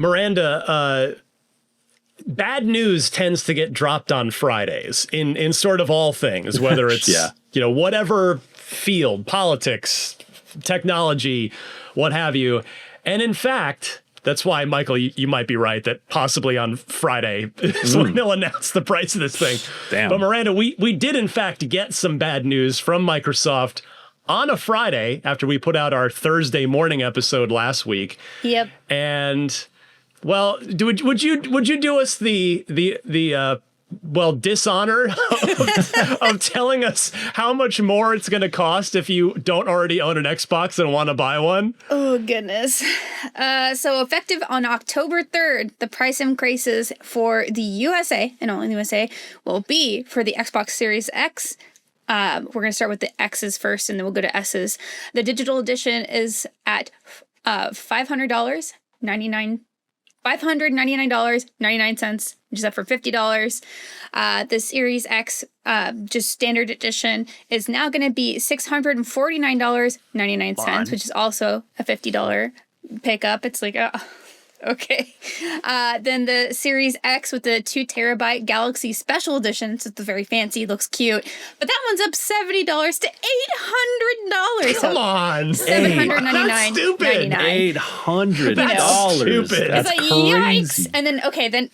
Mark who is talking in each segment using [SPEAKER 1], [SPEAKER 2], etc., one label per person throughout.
[SPEAKER 1] Miranda, bad news tends to get dropped on Fridays in sort of all things, whether it's, whatever field, politics, technology, what have you. And in fact, that's why, Michael, you might be right that possibly on Friday is when they'll announce the price of this thing.
[SPEAKER 2] Damn.
[SPEAKER 1] But Miranda, we did in fact get some bad news from Microsoft on a Friday after we put out our Thursday morning episode last week.
[SPEAKER 3] Yep.
[SPEAKER 1] And well, would you do us the dishonor of telling us how much more it's going to cost if you don't already own an Xbox and want to buy one?
[SPEAKER 3] Oh, goodness. So effective on October 3rd, the price increases for the USA, and only the USA, will be for the Xbox Series X. We're going to start with the X's first, and then we'll go to S's. The digital edition is at $599.99, which is up for $50. The Series X, just standard edition, is now going to be $649.99, which is also a $50 pickup. It's like, okay. Then the Series X with the 2 terabyte Galaxy Special Edition. So it's very fancy, looks cute. But that one's up $70 to $800.
[SPEAKER 1] Come on.
[SPEAKER 3] $799.99.
[SPEAKER 1] That's stupid.
[SPEAKER 2] $800.
[SPEAKER 1] That's stupid.
[SPEAKER 2] That's
[SPEAKER 3] it's like,
[SPEAKER 2] crazy.
[SPEAKER 3] yikes. And then, okay, then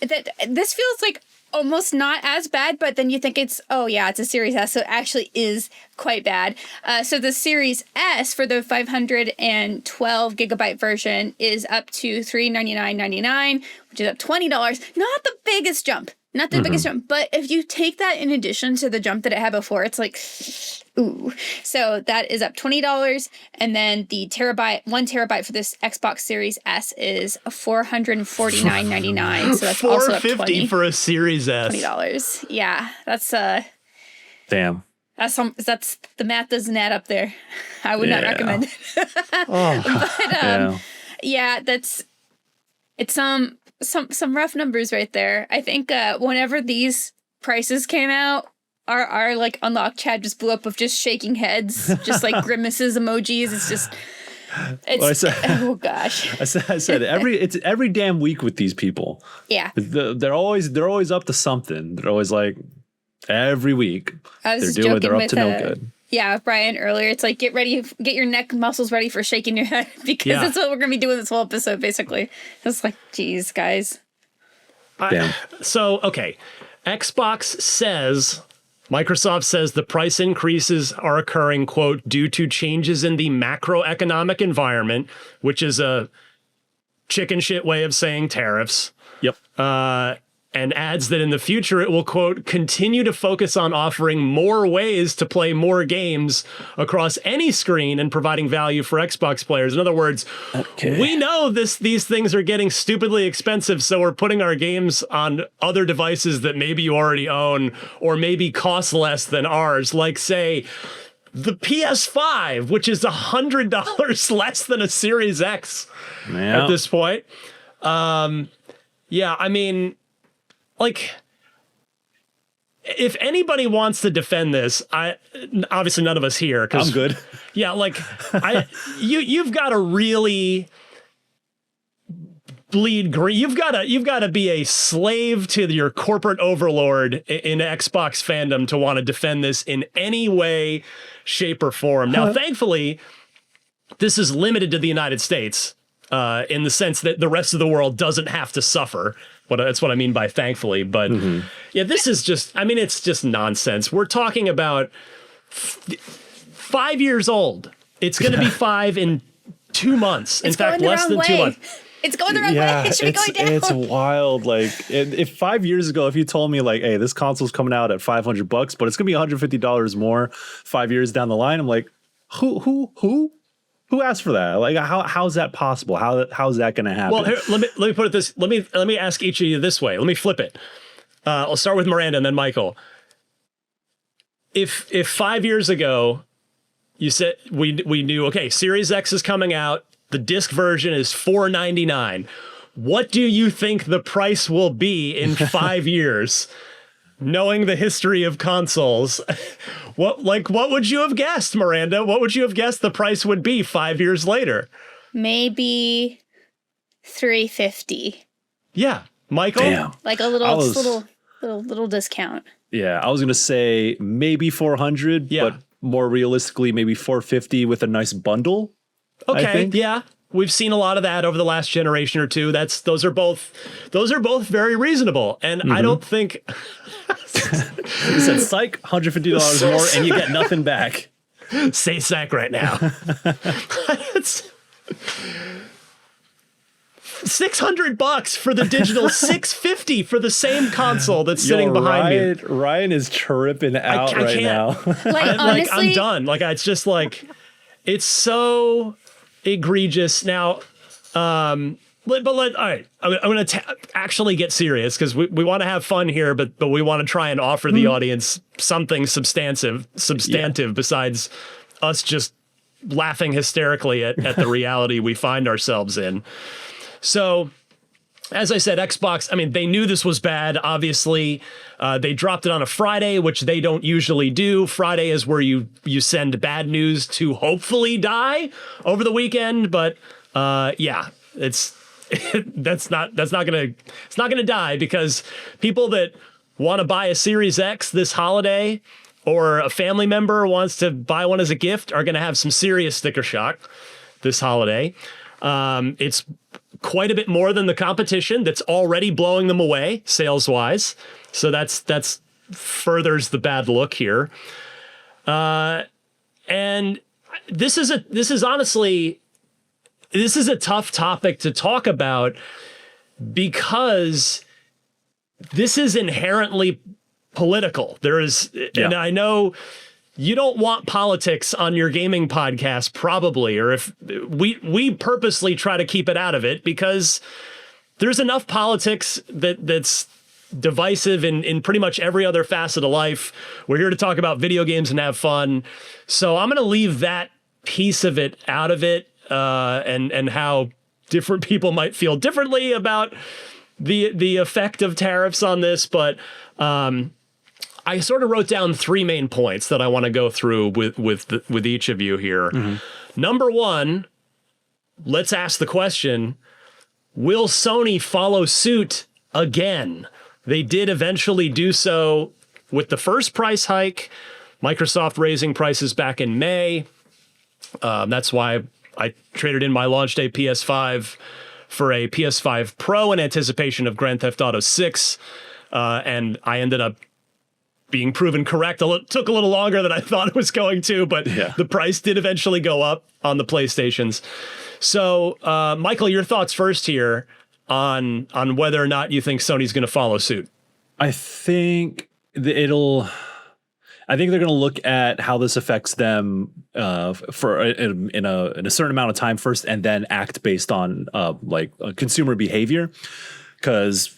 [SPEAKER 3] this feels like almost not as bad, but then you think it's a Series S, so it actually is quite bad. So the Series S for the 512 gigabyte version is up to $399.99, which is up $20. Not the biggest jump. Not the biggest jump, but if you take that in addition to the jump that it had before, it's like, ooh. So that is up $20, and then the 1 terabyte for this Xbox Series S is $449.99. So that's also up
[SPEAKER 1] $450 for a Series S.
[SPEAKER 3] $20. Yeah, that's
[SPEAKER 2] Damn.
[SPEAKER 3] that's the math doesn't add up there. I would not recommend it. But yeah, it's some rough numbers right there. I think whenever these prices came out, our like unlocked chat just blew up with just shaking heads, just like grimaces emojis. It's just, oh gosh.
[SPEAKER 2] I said it's every damn week with these people.
[SPEAKER 3] Yeah,
[SPEAKER 2] They're always up to something. They're always like every week they're up to no good.
[SPEAKER 3] Yeah, Brian earlier. It's like get your neck muscles ready for shaking your head because that's what we're gonna be doing this whole episode. Basically, it's like, geez, guys.
[SPEAKER 1] Okay, Microsoft says the price increases are occurring, quote, due to changes in the macroeconomic environment, which is a chicken shit way of saying tariffs.
[SPEAKER 2] Yep.
[SPEAKER 1] And adds that in the future it will, quote, continue to focus on offering more ways to play more games across any screen and providing value for Xbox players. In other words, we know these things are getting stupidly expensive, so we're putting our games on other devices that maybe you already own or maybe cost less than ours, like, say, the PS5, which is $100 less than a Series X at this point. Yeah, I mean, like, if anybody wants to defend this, obviously none of us here.
[SPEAKER 2] I'm good.
[SPEAKER 1] Yeah, like, you've got to really bleed green. You've got to be a slave to your corporate overlord in Xbox fandom to want to defend this in any way, shape, or form. Now, thankfully, this is limited to the United States. In the sense that the rest of the world doesn't have to suffer. That's what I mean by thankfully. But yeah, this is just, I mean, it's just nonsense. We're talking about 5 years old. It's going to be 5 in 2 months. In fact, less than 2 months.
[SPEAKER 3] It's going the wrong way. It should be going down.
[SPEAKER 2] It's wild. Like, if 5 years ago, if you told me, like, hey, this console's coming out at $500, but it's going to be $150 more 5 years down the line, I'm like, who? Who asked for that? Like, how's that possible? How's that going to happen?
[SPEAKER 1] Well, here, let me put it this. Let me ask each of you this way. Let me flip it. I'll start with Miranda and then Michael. If 5 years ago you said we knew, okay, Series X is coming out, the disc version is $499. What do you think the price will be in 5 years? Knowing the history of consoles, what would you have guessed, Miranda? What would you have guessed the price would be 5 years later?
[SPEAKER 3] Maybe $350.
[SPEAKER 1] Yeah. Michael?
[SPEAKER 2] Damn.
[SPEAKER 3] Like a
[SPEAKER 2] I
[SPEAKER 3] little,
[SPEAKER 2] was-
[SPEAKER 3] little discount.
[SPEAKER 2] Yeah, I was gonna say maybe 400,
[SPEAKER 1] Yeah.
[SPEAKER 2] but more realistically, maybe 450 with a nice bundle. I
[SPEAKER 1] Okay,
[SPEAKER 2] think.
[SPEAKER 1] yeah. We've seen a lot of that over the last generation or two. Those are both very reasonable. And I don't think
[SPEAKER 2] You said psych, $150 more, and you get nothing back.
[SPEAKER 1] say sack right now. It's $600 for the digital, $650 for the same console that's sitting behind me.
[SPEAKER 2] Ryan is tripping out
[SPEAKER 1] I
[SPEAKER 2] right now.
[SPEAKER 1] can't-
[SPEAKER 3] Like,
[SPEAKER 1] I'm
[SPEAKER 3] honestly,
[SPEAKER 1] done. Like it's just like it's so egregious now. All right, I'm going to actually get serious because we want to have fun here, but we want to try and offer the audience something substantive besides us just laughing hysterically at the reality we find ourselves in. So, as I said, Xbox, I mean, they knew this was bad, obviously. They dropped it on a Friday, which they don't usually do. Friday is where you send bad news to hopefully die over the weekend. But yeah, it's not gonna die because people that want to buy a Series X this holiday or a family member wants to buy one as a gift are gonna have some serious sticker shock this holiday. It's quite a bit more than the competition that's already blowing them away sales wise. So that's furthers the bad look here. And this is a tough topic to talk about because this is inherently political. And I know you don't want politics on your gaming podcast, probably, or if we purposely try to keep it out of it because there's enough politics that's divisive in pretty much every other facet of life. We're here to talk about video games and have fun. So I'm going to leave that piece of it out of it, and how different people might feel differently about the effect of tariffs on this. But I sort of wrote down three main points that I want to go through with each of you here. Number one, let's ask the question, will Sony follow suit again? They did eventually do so with the first price hike, Microsoft raising prices back in May. That's why I traded in my launch day PS5 for a PS5 Pro in anticipation of Grand Theft Auto 6. And I ended up being proven correct. It took a little longer than I thought it was going to, but the price did eventually go up on the PlayStations. So, Michael, your thoughts first here on whether or not you think Sony's going to follow suit.
[SPEAKER 2] I think they're going to look at how this affects them for in a certain amount of time first, and then act based on consumer behavior. Because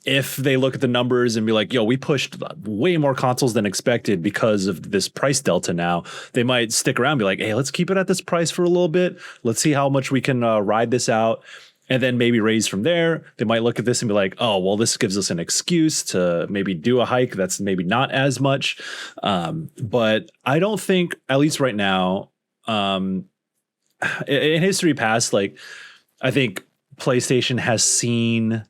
[SPEAKER 2] if they look at the numbers and be like, yo, we pushed way more consoles than expected because of this price delta now, they might stick around and be like, hey, let's keep it at this price for a little bit. Let's see how much we can ride this out. And then maybe raise from there. They might look at this and be like, oh, well, this gives us an excuse to maybe do a hike that's maybe not as much. But I don't think, at least right now, in history past, I think PlayStation has seen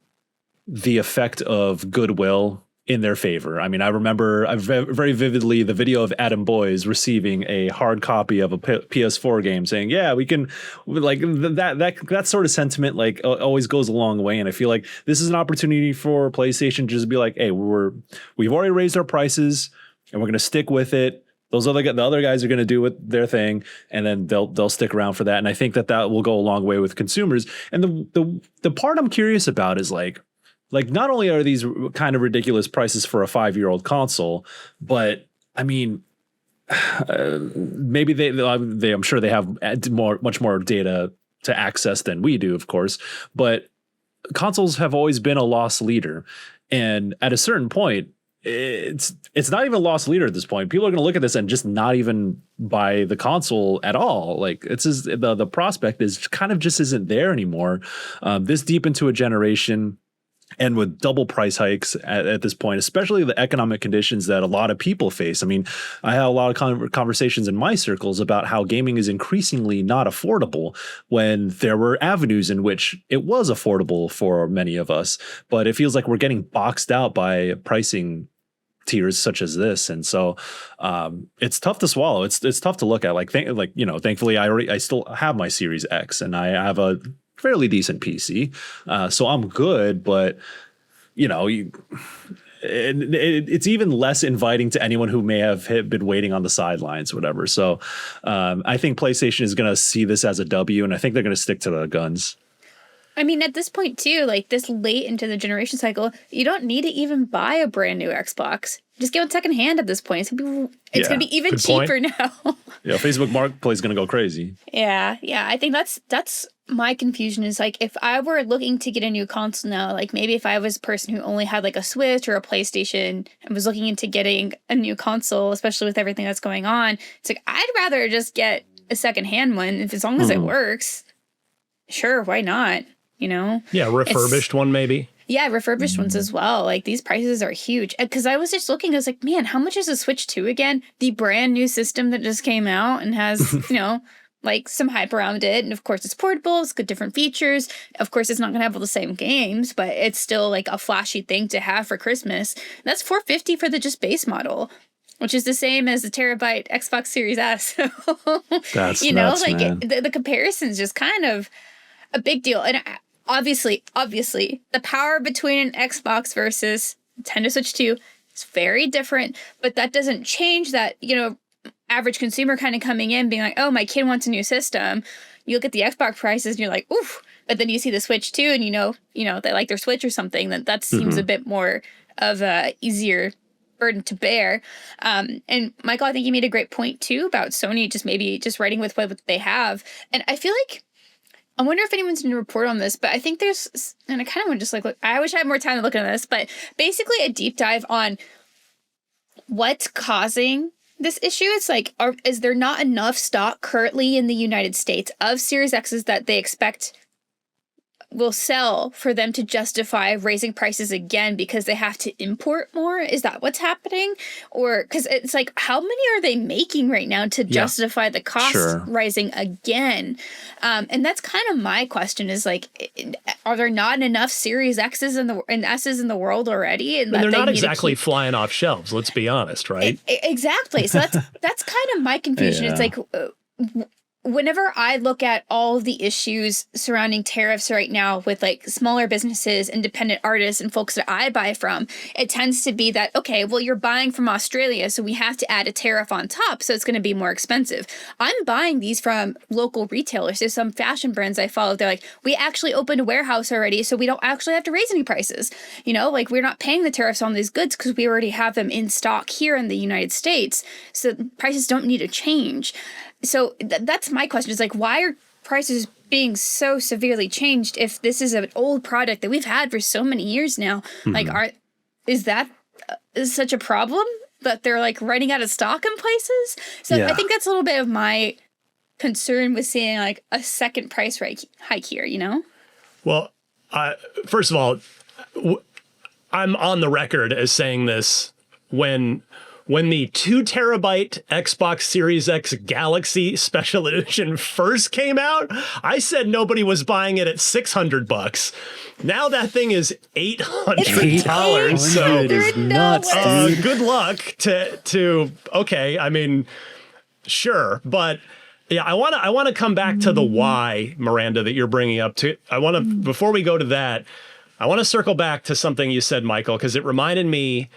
[SPEAKER 2] the effect of goodwill in their favor. I mean, I remember very vividly the video of Adam Boyes receiving a hard copy of a PS4 game saying, yeah, we can, that sort of sentiment always goes a long way. And I feel like this is an opportunity for PlayStation to just be like, hey, we've already raised our prices and we're going to stick with it. The other guys are going to do their thing, and then they'll stick around for that. And I think that will go a long way with consumers. And the part I'm curious about is not only are these kind of ridiculous prices for a 5-year-old console, but I mean, maybe they I'm sure they have much more data to access than we do, of course. But consoles have always been a loss leader, and at a certain point, it's not even a loss leader at this point. People are going to look at this and just not even buy the console at all. It's just, the prospect is kind of just isn't there anymore. This deep into a generation. And with double price hikes at this point, especially the economic conditions that a lot of people face. I mean, I had a lot of conversations in my circles about how gaming is increasingly not affordable when there were avenues in which it was affordable for many of us. But it feels like we're getting boxed out by pricing tiers such as this, and so it's tough to swallow. It's tough to look at. Thankfully, I still have my Series X, and I have a fairly decent PC, so I'm good. But it's even less inviting to anyone who may have been waiting on the sidelines or whatever. So I think PlayStation is going to see this as a W, and I think they're going to stick to the guns.
[SPEAKER 3] I mean, at this point too, like this late into the generation cycle, you don't need to even buy a brand new Xbox. Just get one secondhand at this point. It's gonna be even cheaper now.
[SPEAKER 2] Yeah, Facebook Marketplace is gonna go crazy.
[SPEAKER 3] Yeah. I think that's my confusion is like if I were looking to get a new console now, like maybe if I was a person who only had like a Switch or a PlayStation and was looking into getting a new console, especially with everything that's going on, it's like I'd rather just get a secondhand one if as long as it works. Sure, why not?
[SPEAKER 1] Yeah, refurbished one maybe.
[SPEAKER 3] Yeah, refurbished ones as well. Like these prices are huge. Because I was just looking, I was like, man, how much is a Switch 2 again? The brand new system that just came out and has, like some hype around it. And of course it's portable, it's got different features. Of course it's not gonna have all the same games, but it's still like a flashy thing to have for Christmas. And that's $450 for the just base model, which is the same as the terabyte Xbox Series S.
[SPEAKER 2] That's nuts,
[SPEAKER 3] like
[SPEAKER 2] man.
[SPEAKER 3] the comparison's just kind of a big deal. And obviously, the power between an Xbox versus Nintendo Switch 2 is very different, but that doesn't change that, average consumer kind of coming in being like, oh, my kid wants a new system. You look at the Xbox prices and you're like, oof. But then you see the Switch 2 and they like their Switch or something, that seems a bit more of a easier burden to bear. And Michael, I think you made a great point too about Sony just writing with what they have. And I feel like I wonder if anyone's going to report on this, but I think there's, and I kind of want to just look, I wish I had more time to look at this, but basically a deep dive on what's causing this issue. It's like, is there not enough stock currently in the United States of Series X's that they expect will sell for them to justify raising prices again because they have to import more? Is that what's happening? Or because it's like, how many are they making right now to justify the cost rising again? And that's kind of my question is like, are there not enough Series X's and S's in the world already? And
[SPEAKER 1] they're not exactly flying off shelves, let's be honest, right?
[SPEAKER 3] Exactly. So that's kind of my confusion.
[SPEAKER 2] Yeah.
[SPEAKER 3] It's like, whenever I look at all of the issues surrounding tariffs right now with like smaller businesses, independent artists, and folks that I buy from, it tends to be that, okay, well, you're buying from Australia, so we have to add a tariff on top, so it's going to be more expensive. I'm buying these from local retailers. There's some fashion brands I follow. They're like, we actually opened a warehouse already, so we don't actually have to raise any prices. Like we're not paying the tariffs on these goods because we already have them in stock here in the United States. So prices don't need to change. So that's my question is like, why are prices being so severely changed if this is an old product that we've had for so many years now? Like, is that such a problem that they're like running out of stock in places? So I think that's a little bit of my concern with seeing like a second price hike here,
[SPEAKER 1] Well, first of all, I'm on the record as saying this when the 2 terabyte Xbox Series X Galaxy Special Edition first came out, I said nobody was buying it at $600. Now that thing is $800. So
[SPEAKER 2] it is nuts, dude.
[SPEAKER 1] good luck to okay. I mean, sure, but yeah, I want to come back to the why, Miranda, that you're bringing up. Before we go to that, I want to circle back to something you said, Michael, because it reminded me.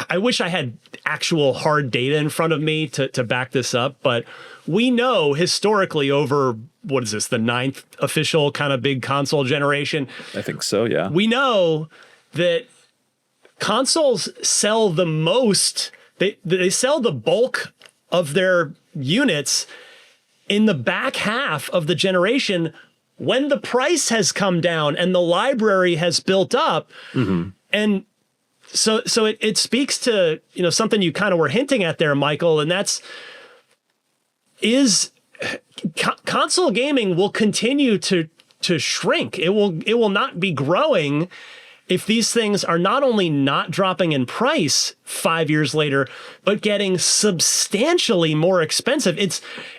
[SPEAKER 1] I wish I had actual hard data in front of me to back this up, but we know historically over, what is this, the 9th official kind of big console generation?
[SPEAKER 2] I think so, yeah.
[SPEAKER 1] We know that consoles sell the most, they sell the bulk of their units in the back half of the generation when the price has come down and the library has built up. And So it speaks to, something you kind of were hinting at there, Michael, and console gaming will continue to shrink. It will not be growing. if these things are not only not dropping in price 5 years later, but getting substantially more expensive.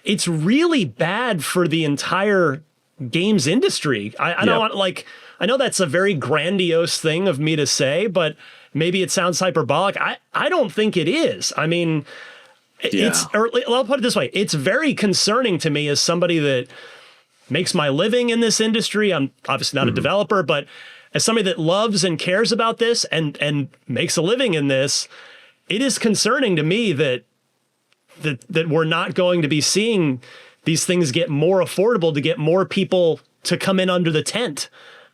[SPEAKER 1] It's really bad for the entire games industry. I don't want, like, I know that's a very grandiose thing of me to say, but maybe it sounds hyperbolic. I don't think it is. I mean, I'll put it this way. It's very concerning to me as somebody that makes my living in this industry. I'm obviously not a developer, but as somebody that loves and cares about this and makes a living in this, it is concerning to me that we're not going to be seeing these things get more affordable to get more people to come in under the tent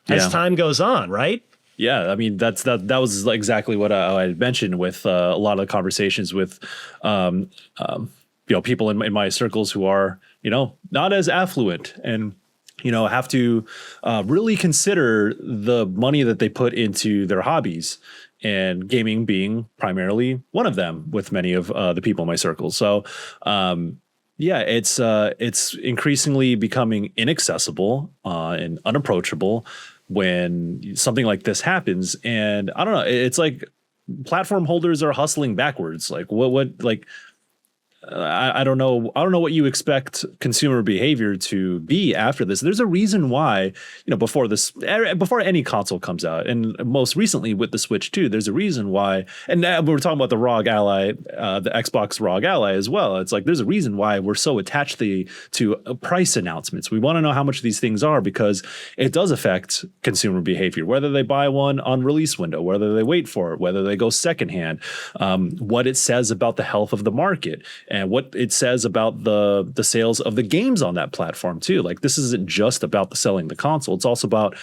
[SPEAKER 1] as time goes on, right?
[SPEAKER 2] Yeah, I mean that was exactly what I had mentioned with a lot of the conversations with people in my circles who are not as affluent and have to really consider the money that they put into their hobbies, and gaming being primarily one of them with many of the people in my circles. So it's increasingly becoming inaccessible and unapproachable when something like this happens. And I don't know, it's like platform holders are hustling backwards. Like what like I don't know what you expect consumer behavior to be after this. There's a reason why, before any console comes out, and most recently with the Switch 2, there's a reason why, and we were talking about the ROG Ally, the Xbox ROG Ally as well. It's like there's a reason why we're so attached to price announcements. We want to know how much these things are because it does affect consumer behavior, whether they buy one on release window, whether they wait for it, whether they go secondhand, what it says about the health of the market, and what it says about the sales of the games on that platform too. Like, this isn't just about the selling the console. It's also about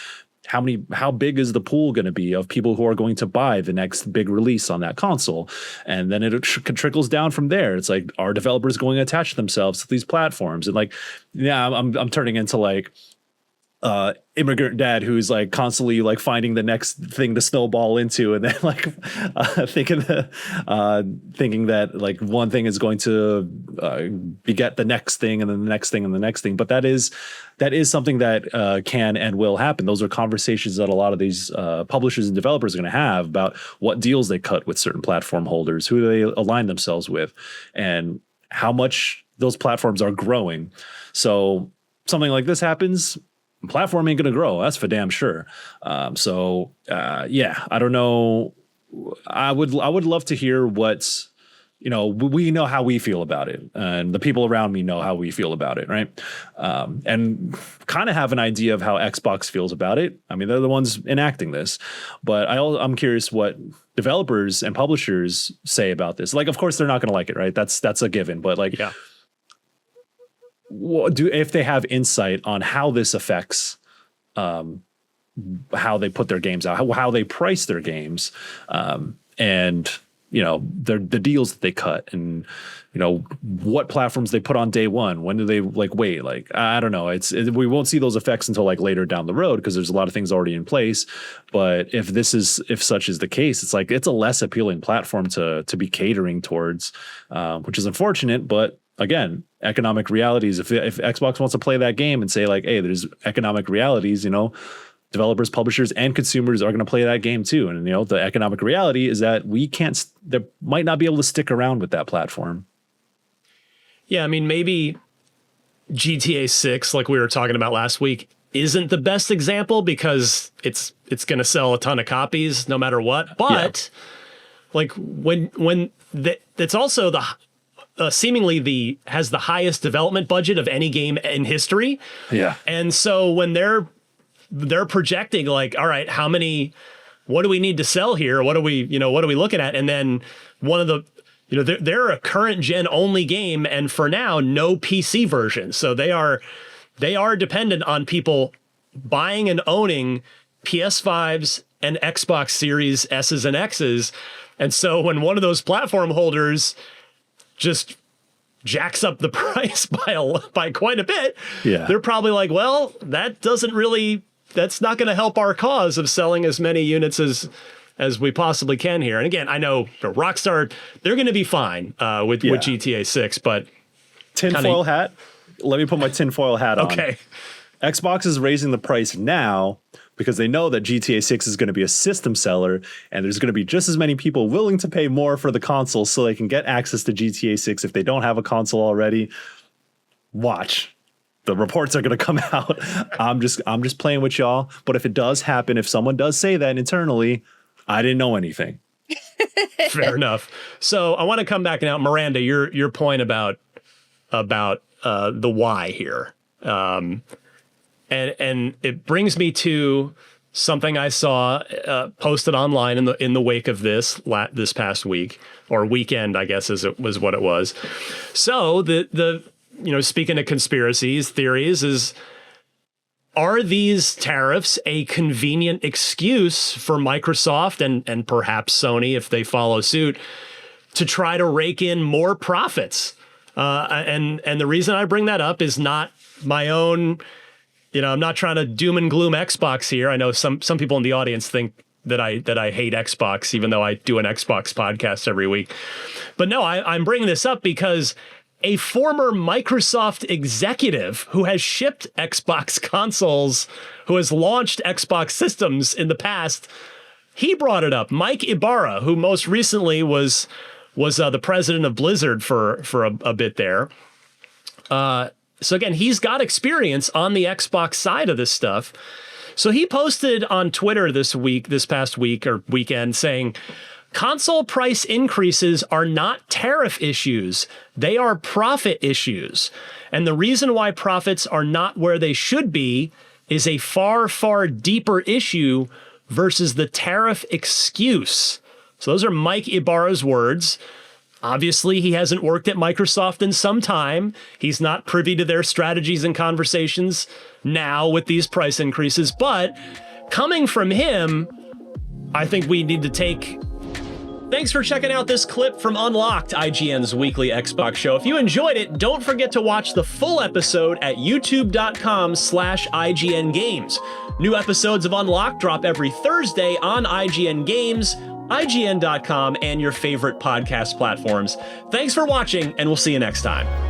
[SPEAKER 2] how big is the pool going to be of people who are going to buy the next big release on that console. And then it trickles down from there. It's like, are developers going to attach themselves to these platforms? And like, I'm turning into like immigrant dad who's like constantly like finding the next thing to snowball into, and then like thinking that like one thing is going to beget the next thing, and then the next thing, and the next thing. But that is something that can and will happen. Those are conversations that a lot of these publishers and developers are going to have about what deals they cut with certain platform holders, who they align themselves with, and how much those platforms are growing. So something like this happens, platform ain't going to grow. That's for damn sure. I don't know. I would love to hear what's, we know how we feel about it, and the people around me know how we feel about it. Right. And kind of have an idea of how Xbox feels about it. I mean, they're the ones enacting this, but I'm curious what developers and publishers say about this. Like, of course they're not going to like it. Right. That's a given, but like, yeah. If they have insight on how this affects how they put their games out, how they price their games, and the deals that they cut, and what platforms they put on day one. When do they like wait? Like, I don't know. We won't see those effects until like later down the road, because there's a lot of things already in place. But if such is the case, it's like it's a less appealing platform to be catering towards, which is unfortunate. But again, economic realities. If Xbox wants to play that game and say like, hey, there's economic realities, developers, publishers, and consumers are going to play that game too. And the economic reality is that they might not be able to stick around with that platform.
[SPEAKER 1] Yeah, I mean, maybe GTA 6, like we were talking about last week, isn't the best example because it's going to sell a ton of copies no matter what. But like when that's also the seemingly has the highest development budget of any game in history.
[SPEAKER 2] Yeah. And
[SPEAKER 1] so when they're projecting like, all right, what do we need to sell here? What are we looking at? And then one of the, they're a current gen only game, and for now, no PC version. So they are dependent on people buying and owning PS5s and Xbox Series S's and X's. And so when one of those platform holders just jacks up the price by quite a bit, they're probably like, well, that's not going to help our cause of selling as many units as we possibly can here. And again, I know Rockstar, they're going to be fine with GTA 6, but
[SPEAKER 2] tinfoil hat. Let me put my tinfoil hat on.
[SPEAKER 1] Okay.
[SPEAKER 2] Xbox is raising the price now, because they know that GTA 6 is going to be a system seller and there's going to be just as many people willing to pay more for the console so they can get access to GTA 6 if they don't have a console already. Watch. The reports are going to come out. I'm just playing with y'all. But if it does happen, if someone does say that internally, I didn't know anything.
[SPEAKER 1] Fair enough. So I want to come back now, Miranda, your point about the why here. And it brings me to something I saw posted online in the wake of this past week, or weekend, I guess was what it was. So the speaking of conspiracies, theories, are these tariffs a convenient excuse for Microsoft and perhaps Sony, if they follow suit, to try to rake in more profits? And the reason I bring that up is not my own. I'm not trying to doom and gloom Xbox here. I know some people in the audience think that I hate Xbox, even though I do an Xbox podcast every week. But no, I'm bringing this up because a former Microsoft executive who has shipped Xbox consoles, who has launched Xbox systems in the past, he brought it up. Mike Ibarra, who most recently was the president of Blizzard for a bit there. So again, he's got experience on the Xbox side of this stuff. So he posted on Twitter this past week or weekend saying, console price increases are not tariff issues. They are profit issues. And the reason why profits are not where they should be is a far, far deeper issue versus the tariff excuse. So those are Mike Ibarra's words. Obviously, he hasn't worked at Microsoft in some time. He's not privy to their strategies and conversations now with these price increases. But coming from him, I think we need to take... Thanks for checking out this clip from Unlocked, IGN's weekly Xbox show. If you enjoyed it, don't forget to watch the full episode at youtube.com/IGN Games. New episodes of Unlocked drop every Thursday on IGN Games, IGN.com, and your favorite podcast platforms. Thanks for watching, and we'll see you next time.